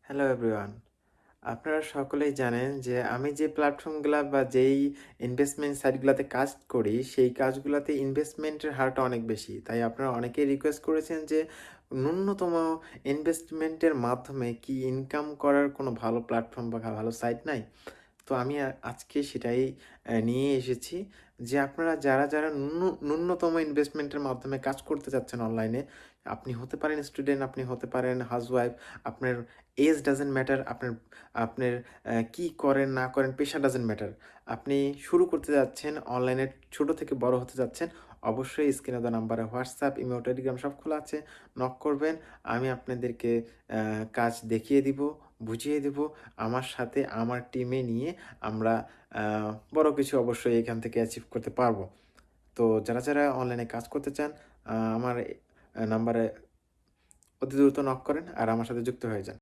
Hello everyone. আপনারা সকলেই জানেন যে আমি যে প্ল্যাটফর্মগুলা বা যেই ইনভেস্টমেন্ট সাইটগুলাতে কাজ করি, সেই কাজগুলাতে ইনভেস্টমেন্টের হারটা অনেক বেশি। তাই আপনারা অনেকেই রিকোয়েস্ট করেছেন যে ন্যূনতম ইনভেস্টমেন্টের মাধ্যমে কি ইনকাম করার কোনো ভালো প্ল্যাটফর্ম বা ভালো সাইট নাই? তো আমি আজকে সেটাই নিয়ে এসেছি যে আপনারা যারা ন্যূনতম ইনভেস্টমেন্টের মাধ্যমে কাজ করতে চাচ্ছেন অনলাইনে, আপনি হতে পারেন স্টুডেন্ট, আপনি হতে পারেন হাউসওয়াইফ, আপনার এজ ডাজন্ট ম্যাটার, আপনার আপনার কি করেন না করেন পেশা ডাজন্ট ম্যাটার। আপনি শুরু করতে যাচ্ছেন অনলাইনে ছোট থেকে বড় হতে যাচ্ছেন, অবশ্যই স্ক্রিনে দেওয়া নাম্বারে হোয়াটসঅ্যাপ, ইমেল, টেলিগ্রাম সব খোলা আছে। নক করবেন। আমি আপনাদেরকে কাজ দেখিয়ে দিব, বুঝিয়ে দিব। আমার সাথে আমার টিমে নিয়ে আমরা আ বড় কিছু অবশ্যই এখান থেকে অ্যাচিভ করতে পারবো। তো যারা অনলাইনে কাজ করতে চান আমার নাম্বারে অতি দ্রুত নক করেন আর আমার সাথে যুক্ত হয়ে যান।